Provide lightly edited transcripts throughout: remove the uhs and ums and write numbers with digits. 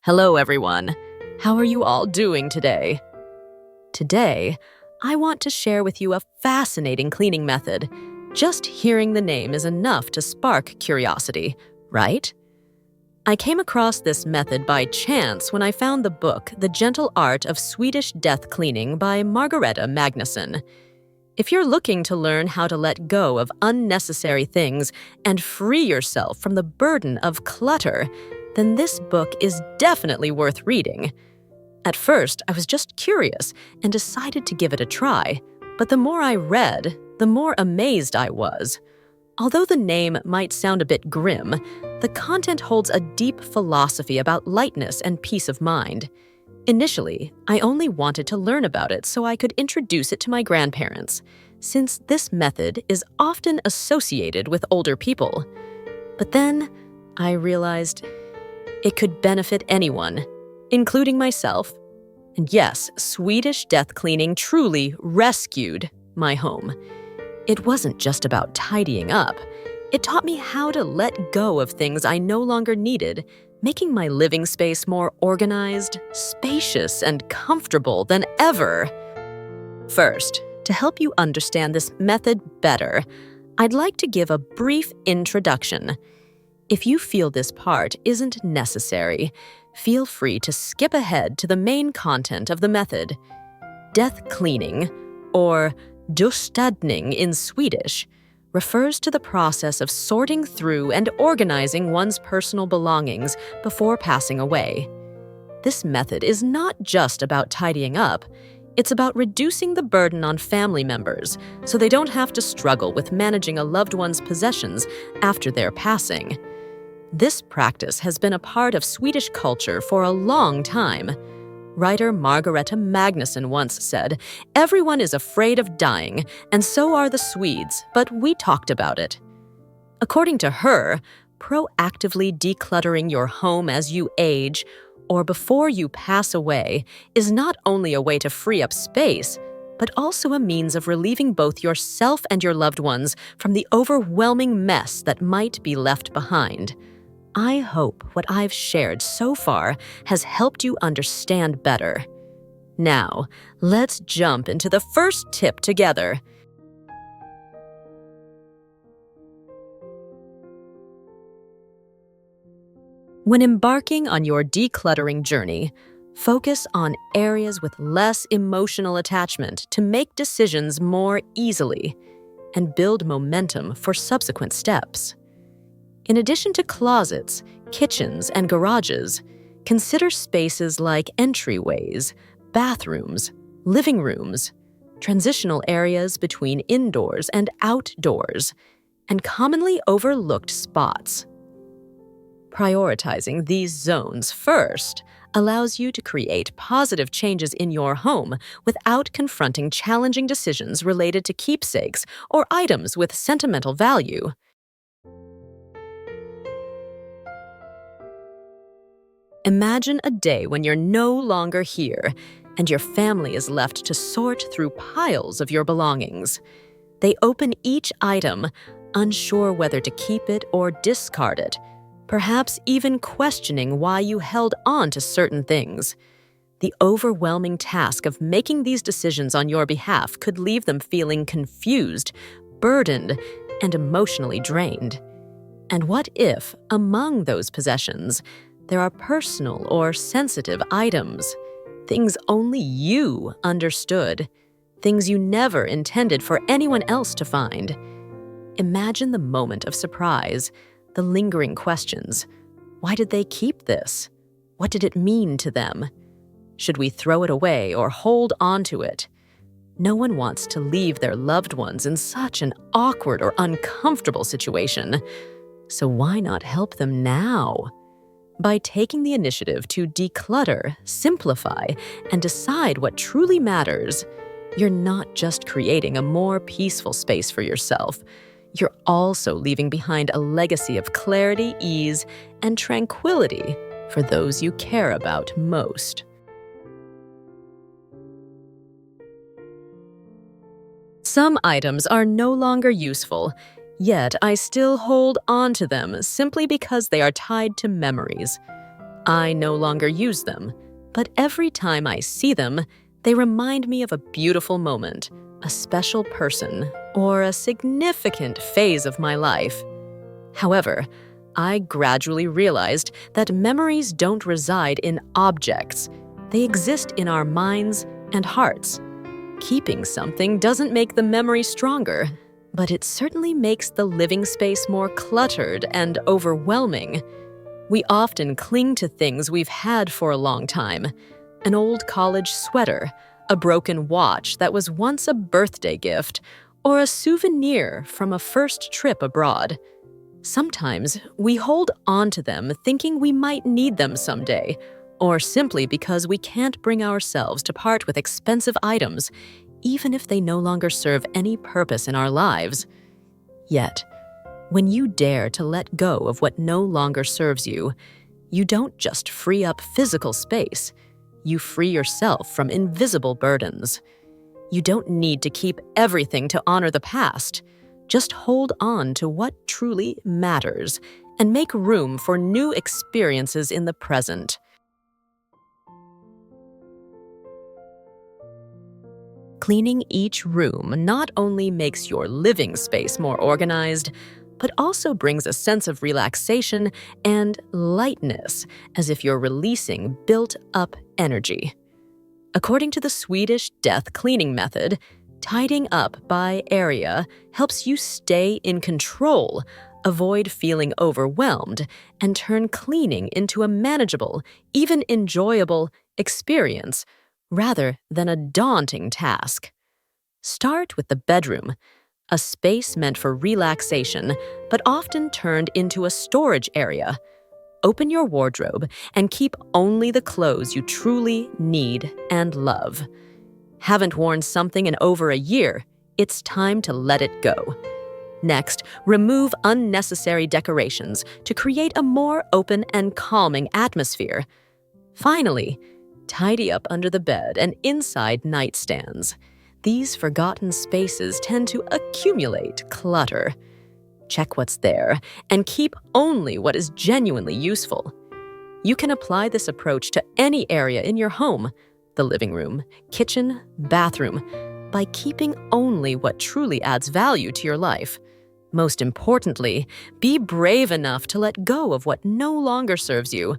Hello, everyone. How are you all doing today? Today, I want to share with you a fascinating cleaning method. Just hearing the name is enough to spark curiosity, right? I came across this method by chance when I found the book The Gentle Art of Swedish Death Cleaning by Margareta Magnusson. If you're looking to learn how to let go of unnecessary things and free yourself from the burden of clutter, then this book is definitely worth reading. At first, I was just curious and decided to give it a try, but the more I read, the more amazed I was. Although the name might sound a bit grim, the content holds a deep philosophy about lightness and peace of mind. Initially, I only wanted to learn about it so I could introduce it to my grandparents, since this method is often associated with older people. But then, I realized it could benefit anyone, including myself. And yes, Swedish death cleaning truly rescued my home. It wasn't just about tidying up. It taught me how to let go of things I no longer needed, making my living space more organized, spacious, and comfortable than ever. First, to help you understand this method better, I'd like to give a brief introduction. If you feel this part isn't necessary, feel free to skip ahead to the main content of the method. Death cleaning, or dustädning in Swedish, refers to the process of sorting through and organizing one's personal belongings before passing away. This method is not just about tidying up, it's about reducing the burden on family members so they don't have to struggle with managing a loved one's possessions after their passing. This practice has been a part of Swedish culture for a long time. Writer Margareta Magnusson once said, "Everyone is afraid of dying, and so are the Swedes, but we talked about it." According to her, proactively decluttering your home as you age or before you pass away is not only a way to free up space, but also a means of relieving both yourself and your loved ones from the overwhelming mess that might be left behind. I hope what I've shared so far has helped you understand better. Now, let's jump into the first tip together. When embarking on your decluttering journey, focus on areas with less emotional attachment to make decisions more easily and build momentum for subsequent steps. In addition to closets, kitchens, and garages, consider spaces like entryways, bathrooms, living rooms, transitional areas between indoors and outdoors, and commonly overlooked spots. Prioritizing these zones first allows you to create positive changes in your home without confronting challenging decisions related to keepsakes or items with sentimental value. Imagine a day when you're no longer here and your family is left to sort through piles of your belongings. They open each item, unsure whether to keep it or discard it, perhaps even questioning why you held on to certain things. The overwhelming task of making these decisions on your behalf could leave them feeling confused, burdened, and emotionally drained. And what if, among those possessions, there are personal or sensitive items, things only you understood, things you never intended for anyone else to find? Imagine the moment of surprise, the lingering questions. Why did they keep this? What did it mean to them? Should we throw it away or hold on to it? No one wants to leave their loved ones in such an awkward or uncomfortable situation. So why not help them now? By taking the initiative to declutter, simplify, and decide what truly matters, you're not just creating a more peaceful space for yourself, you're also leaving behind a legacy of clarity, ease, and tranquility for those you care about most. Some items are no longer useful, yet I still hold on to them simply because they are tied to memories. I no longer use them, but every time I see them, they remind me of a beautiful moment, a special person, or a significant phase of my life. However, I gradually realized that memories don't reside in objects. They exist in our minds and hearts. Keeping something doesn't make the memory stronger, but it certainly makes the living space more cluttered and overwhelming. We often cling to things we've had for a long time. An old college sweater, a broken watch that was once a birthday gift, or a souvenir from a first trip abroad. Sometimes we hold on to them thinking we might need them someday, or simply because we can't bring ourselves to part with expensive items, even if they no longer serve any purpose in our lives. Yet, when you dare to let go of what no longer serves you, you don't just free up physical space, you free yourself from invisible burdens. You don't need to keep everything to honor the past. Just hold on to what truly matters and make room for new experiences in the present. Cleaning each room not only makes your living space more organized, but also brings a sense of relaxation and lightness, as if you're releasing built-up energy. According to the Swedish death cleaning method, tidying up by area helps you stay in control, avoid feeling overwhelmed, and turn cleaning into a manageable, even enjoyable experience, rather than a daunting task. Start with the bedroom, a space meant for relaxation, but often turned into a storage area. Open your wardrobe and keep only the clothes you truly need and love. Haven't worn something in over a year? It's time to let it go. Next, remove unnecessary decorations to create a more open and calming atmosphere. Finally, tidy up under the bed and inside nightstands. These forgotten spaces tend to accumulate clutter. Check what's there and keep only what is genuinely useful. You can apply this approach to any area in your home, the living room, kitchen, bathroom, by keeping only what truly adds value to your life. Most importantly, be brave enough to let go of what no longer serves you,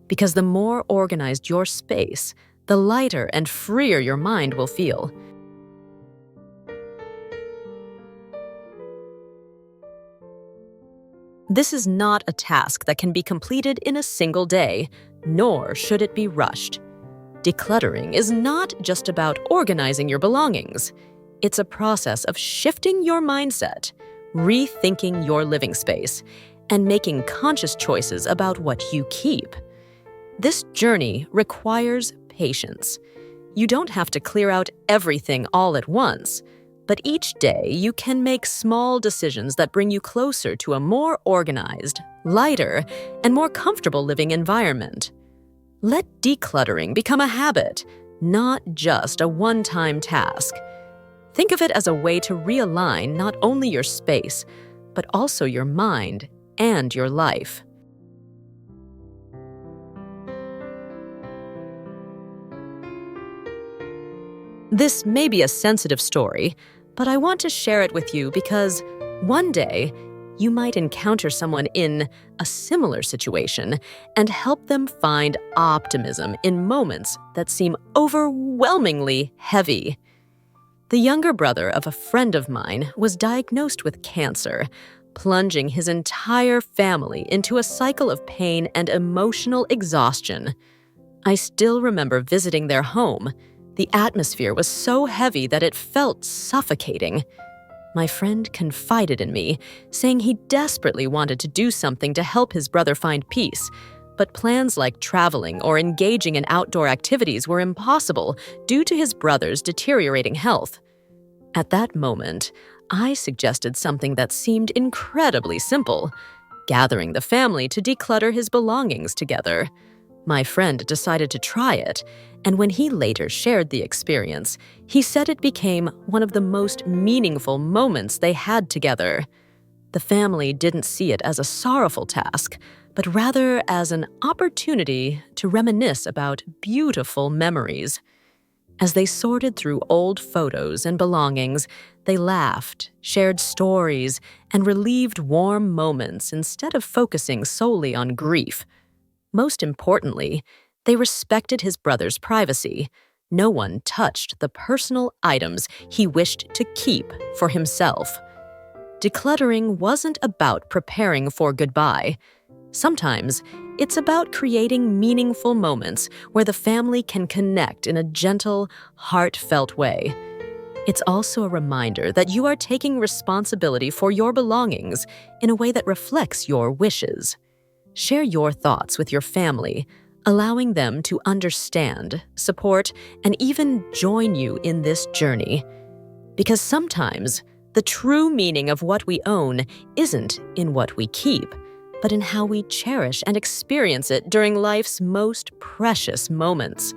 because the more organized your space, the lighter and freer your mind will feel. This is not a task that can be completed in a single day, nor should it be rushed. Decluttering is not just about organizing your belongings. It's a process of shifting your mindset, rethinking your living space, and making conscious choices about what you keep. This journey requires patience. You don't have to clear out everything all at once, but each day you can make small decisions that bring you closer to a more organized, lighter, and more comfortable living environment. Let decluttering become a habit, not just a one-time task. Think of it as a way to realign not only your space, but also your mind and your life. This may be a sensitive story, but I want to share it with you because one day you might encounter someone in a similar situation and help them find optimism in moments that seem overwhelmingly heavy. The younger brother of a friend of mine was diagnosed with cancer, plunging his entire family into a cycle of pain and emotional exhaustion. I still remember visiting their home. The atmosphere was so heavy that it felt suffocating. My friend confided in me, saying he desperately wanted to do something to help his brother find peace, but plans like traveling or engaging in outdoor activities were impossible due to his brother's deteriorating health. At that moment, I suggested something that seemed incredibly simple: gathering the family to declutter his belongings together. My friend decided to try it, and when he later shared the experience, he said it became one of the most meaningful moments they had together. The family didn't see it as a sorrowful task, but rather as an opportunity to reminisce about beautiful memories. As they sorted through old photos and belongings, they laughed, shared stories, and relieved warm moments instead of focusing solely on grief. Most importantly, they respected his brother's privacy. No one touched the personal items he wished to keep for himself. Decluttering wasn't about preparing for goodbye. Sometimes, it's about creating meaningful moments where the family can connect in a gentle, heartfelt way. It's also a reminder that you are taking responsibility for your belongings in a way that reflects your wishes. Share your thoughts with your family, allowing them to understand, support, and even join you in this journey. Because sometimes, the true meaning of what we own isn't in what we keep, but in how we cherish and experience it during life's most precious moments.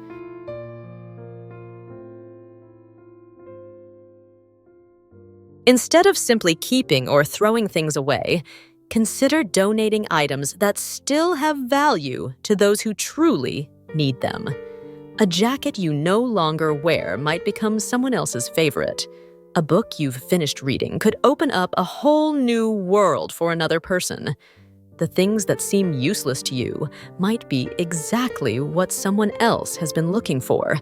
Instead of simply keeping or throwing things away, consider donating items that still have value to those who truly need them. A jacket you no longer wear might become someone else's favorite. A book you've finished reading could open up a whole new world for another person. The things that seem useless to you might be exactly what someone else has been looking for.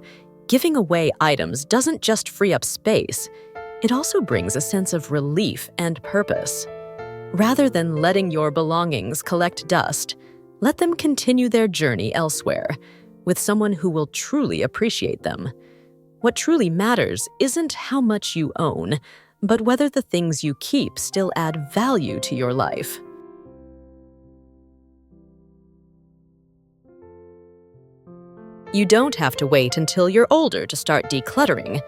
Giving away items doesn't just free up space, it also brings a sense of relief and purpose. Rather than letting your belongings collect dust, let them continue their journey elsewhere, with someone who will truly appreciate them. What truly matters isn't how much you own, but whether the things you keep still add value to your life. You don't have to wait until you're older to start decluttering.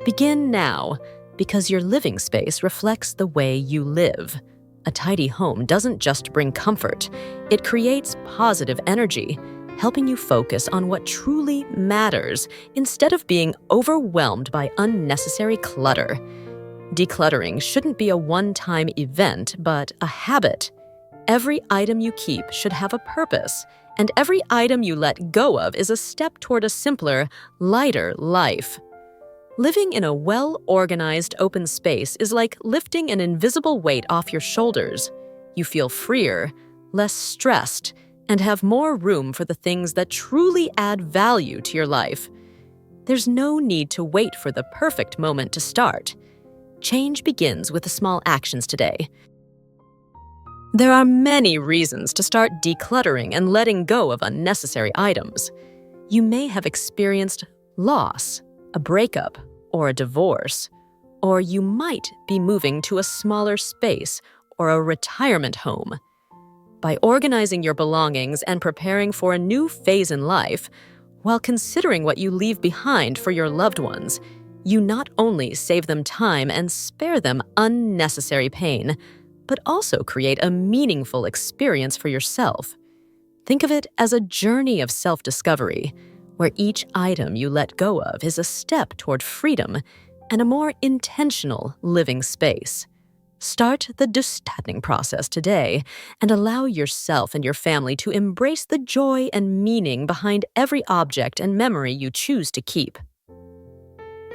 Begin now, because your living space reflects the way you live. A tidy home doesn't just bring comfort, it creates positive energy, helping you focus on what truly matters instead of being overwhelmed by unnecessary clutter. Decluttering shouldn't be a one-time event, but a habit. Every item you keep should have a purpose, and every item you let go of is a step toward a simpler, lighter life. Living in a well-organized open space is like lifting an invisible weight off your shoulders. You feel freer, less stressed, and have more room for the things that truly add value to your life. There's no need to wait for the perfect moment to start. Change begins with the small actions today. There are many reasons to start decluttering and letting go of unnecessary items. You may have experienced loss, a breakup, or a divorce, or you might be moving to a smaller space or a retirement home. By organizing your belongings and preparing for a new phase in life, while considering what you leave behind for your loved ones, you not only save them time and spare them unnecessary pain, but also create a meaningful experience for yourself. Think of it as a journey of self-discovery, where each item you let go of is a step toward freedom and a more intentional living space. Start the decluttering process today and allow yourself and your family to embrace the joy and meaning behind every object and memory you choose to keep.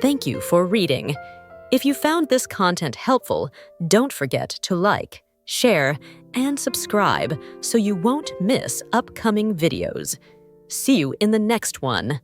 Thank you for reading. If you found this content helpful, don't forget to like, share, and subscribe so you won't miss upcoming videos. See you in the next one.